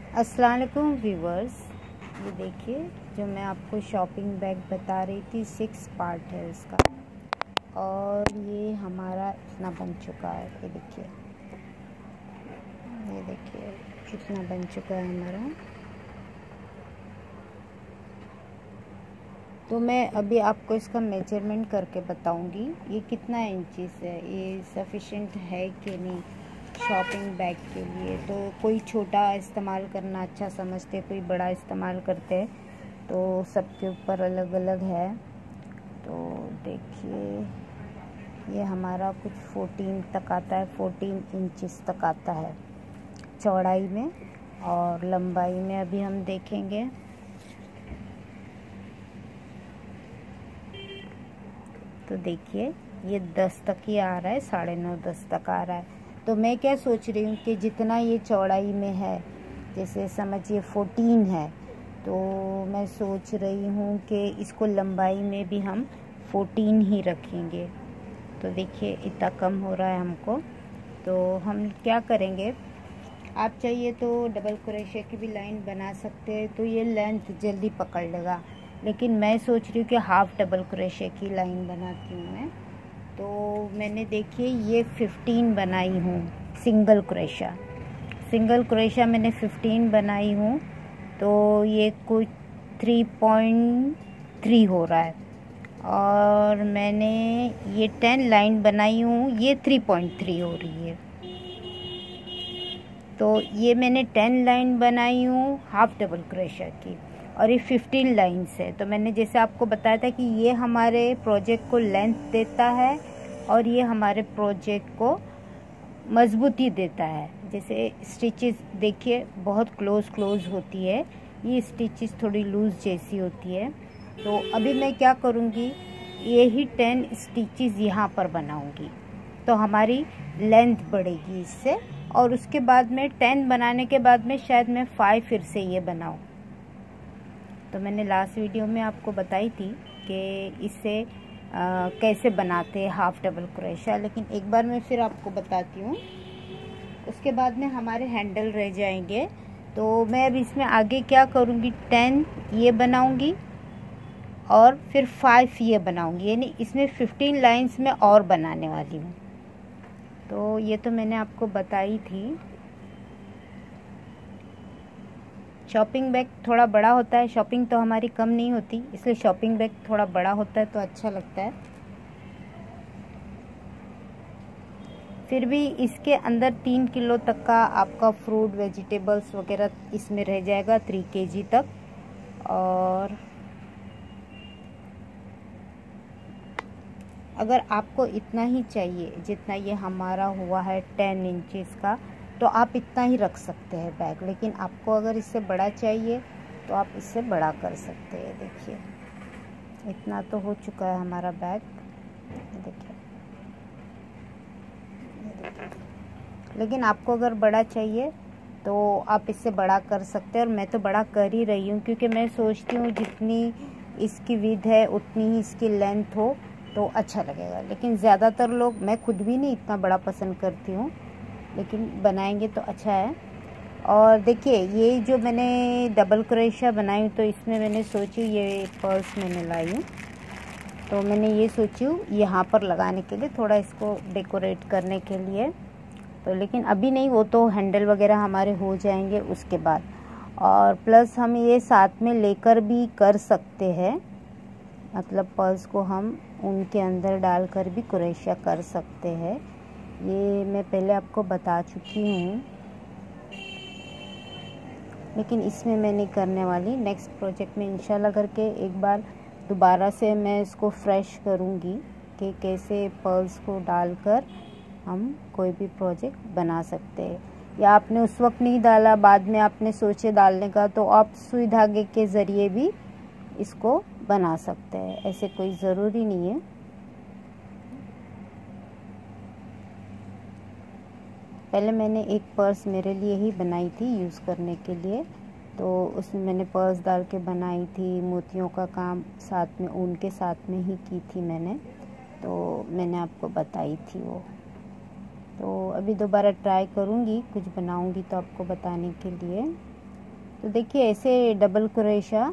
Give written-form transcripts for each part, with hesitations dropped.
अस्सलाम वालेकुम व्यूवर्स, ये देखिए जो मैं आपको शॉपिंग बैग बता रही थी 6 पार्ट है उसका। और ये हमारा इतना बन चुका है। ये देखिए इतना बन चुका है हमारा। तो मैं अभी आपको इसका मेजरमेंट करके बताऊंगी ये कितना इंचेस है, ये सफिशिएंट है कि नहीं शॉपिंग बैग के लिए। तो कोई छोटा इस्तेमाल करना अच्छा समझते, कोई बड़ा इस्तेमाल करते, तो सबके ऊपर अलग अलग है। तो देखिए ये हमारा कुछ 14 तक आता है, 14 इंचेस तक आता है चौड़ाई में, और लंबाई में अभी हम देखेंगे। तो देखिए ये 10 तक ही आ रहा है, 9.5 10 तक आ रहा है। तो मैं क्या सोच रही हूँ कि जितना ये चौड़ाई में है, जैसे समझिए 14 है, तो मैं सोच रही हूँ कि इसको लंबाई में भी हम 14 ही रखेंगे। तो देखिए इतना कम हो रहा है हमको। तो हम क्या करेंगे, आप चाहिए तो डबल क्रोशे की भी लाइन बना सकते हैं, तो ये लेंथ जल्दी पकड़ लेगा। लेकिन मैं सोच रही हूँ कि हाफ डबल क्रोशे की लाइन बनाती हूँ मैं। तो मैंने देखिए ये 15 बनाई हूँ सिंगल क्रोशा मैंने 15 बनाई हूँ। तो ये कुछ 3.3 हो रहा है। और मैंने ये 10 लाइन बनाई हूँ, ये 3.3 हो रही है। तो ये मैंने 10 लाइन बनाई हूँ हाफ डबल क्रोशा की, और ये 15 लाइन्स है। तो मैंने जैसे आपको बताया था कि ये हमारे प्रोजेक्ट को लेंथ देता है और ये हमारे प्रोजेक्ट को मजबूती देता है। जैसे स्टिचेस देखिए बहुत क्लोज होती है, ये स्टिचेस थोड़ी लूज़ जैसी होती है। तो अभी मैं क्या करूँगी, यही 10 स्टिचेस यहाँ पर बनाऊँगी, तो हमारी लेंथ बढ़ेगी इससे। और उसके बाद में 10 बनाने के बाद में शायद मैं 5 फिर से ये बनाऊँ। तो मैंने लास्ट वीडियो में आपको बताई थी कि इससे कैसे बनाते हैं हाफ डबल क्रोशा, लेकिन एक बार मैं फिर आपको बताती हूँ। उसके बाद में हमारे हैंडल रह जाएंगे। तो मैं अब इसमें आगे क्या करूँगी, 10 ये बनाऊँगी और फिर 5 ये बनाऊँगी, यानी इसमें 15 लाइंस में और बनाने वाली हूँ। तो ये तो मैंने आपको बताई थी। शॉपिंग बैग थोड़ा बड़ा होता है, शॉपिंग तो हमारी कम नहीं होती, इसलिए शॉपिंग बैग थोड़ा बड़ा होता है तो अच्छा लगता है। फिर भी इसके अंदर 3 किलो तक का आपका फ्रूट वेजिटेबल्स वगैरह इसमें रह जाएगा, 3 kg तक। और अगर आपको इतना ही चाहिए जितना ये हमारा हुआ है 10 इंचेस का, तो आप इतना ही रख सकते हैं बैग। लेकिन आपको अगर इससे बड़ा चाहिए तो आप इससे बड़ा कर सकते हैं। देखिए इतना तो हो चुका है हमारा बैग, देखिए। लेकिन आपको अगर बड़ा चाहिए तो आप इससे बड़ा कर सकते हैं, और मैं तो बड़ा कर ही रही हूँ, क्योंकि मैं सोचती हूँ जितनी इसकी विड्थ है उतनी ही इसकी लेंथ हो तो अच्छा लगेगा। लेकिन ज़्यादातर लोग, मैं खुद भी नहीं इतना बड़ा पसंद करती हूँ, लेकिन बनाएंगे तो अच्छा है। और देखिए ये जो मैंने डबल क्रोशा बनाई, तो इसमें मैंने सोची ये पर्स मैंने लाई हूँ, तो मैंने ये सोची हूँ यहाँ पर लगाने के लिए, थोड़ा इसको डेकोरेट करने के लिए। तो लेकिन अभी नहीं, वो तो हैंडल वगैरह हमारे हो जाएंगे उसके बाद। और प्लस हम ये साथ में लेकर भी कर सकते हैं, मतलब पर्स को हम उनके अंदर डालकर भी क्रोशा कर सकते हैं। ये मैं पहले आपको बता चुकी हूँ, लेकिन इसमें मैं नहीं करने वाली। नेक्स्ट प्रोजेक्ट में इंशाल्लाह करके एक बार दोबारा से मैं इसको फ्रेश करूँगी कि कैसे पर्स को डालकर हम कोई भी प्रोजेक्ट बना सकते हैं। या आपने उस वक्त नहीं डाला, बाद में आपने सोचे डालने का, तो आप सुई धागे के ज़रिए भी इसको बना सकते हैं, ऐसे कोई ज़रूरी नहीं है। पहले मैंने एक पर्स मेरे लिए ही बनाई थी यूज़ करने के लिए, तो उसमें मैंने पर्स डाल के बनाई थी, मोतियों का काम साथ में, ऊन के साथ में ही की थी मैंने, तो मैंने आपको बताई थी वो। तो अभी दोबारा ट्राई करूँगी, कुछ बनाऊँगी तो आपको बताने के लिए। तो देखिए ऐसे डबल क्रोशा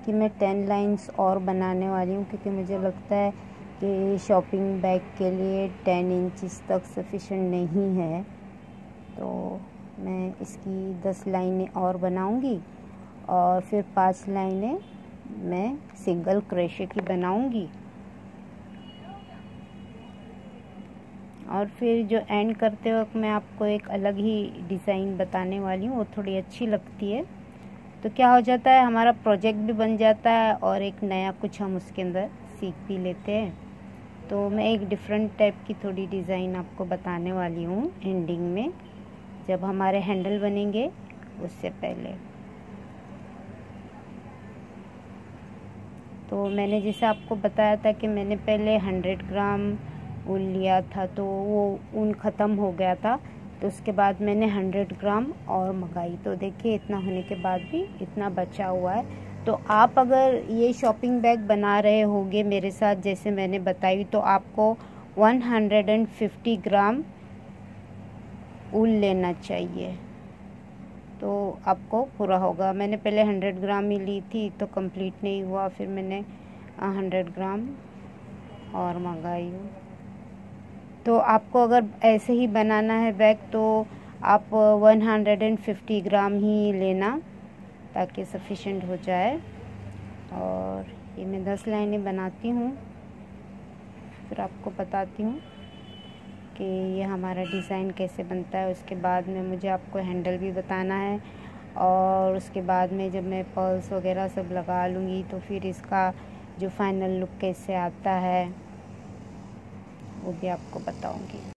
कि मैं 10 लाइंस और बनाने वाली हूँ, क्योंकि मुझे लगता है कि शॉपिंग बैग के लिए 10 इंचेस तक सफिशिएंट नहीं है। तो मैं इसकी 10 लाइनें और बनाऊंगी और फिर 5 लाइनें मैं सिंगल क्रोशे की बनाऊंगी। और फिर जो एंड करते वक्त मैं आपको एक अलग ही डिज़ाइन बताने वाली हूँ, वो थोड़ी अच्छी लगती है। तो क्या हो जाता है, हमारा प्रोजेक्ट भी बन जाता है और एक नया कुछ हम उसके अंदर सीख भी लेते हैं। तो मैं एक डिफरेंट टाइप की थोड़ी डिज़ाइन आपको बताने वाली हूँ एंडिंग में, जब हमारे हैंडल बनेंगे उससे पहले। तो मैंने जैसे आपको बताया था कि मैंने पहले 100 ग्राम ऊन लिया था, तो वो ऊन ख़त्म हो गया था, तो उसके बाद मैंने 100 ग्राम और मंगाई। तो देखिए इतना होने के बाद भी इतना बचा हुआ है। तो आप अगर ये शॉपिंग बैग बना रहे होंगे मेरे साथ जैसे मैंने बताई, तो आपको 150 ग्राम ऊन लेना चाहिए, तो आपको पूरा होगा। मैंने पहले 100 ग्राम ही ली थी तो कंप्लीट नहीं हुआ, फिर मैंने 100 ग्राम और मंगाई हूँ। तो आपको अगर ऐसे ही बनाना है बैग तो आप 150 ग्राम ही लेना, ताकि सफिशिएंट हो जाए। और ये मैं 10 लाइनें बनाती हूँ, फिर आपको बताती हूँ कि ये हमारा डिज़ाइन कैसे बनता है। उसके बाद में मुझे आपको हैंडल भी बताना है, और उसके बाद में जब मैं पर्ल्स वगैरह सब लगा लूँगी तो फिर इसका जो फाइनल लुक कैसे आता है वो भी आपको बताऊँगी।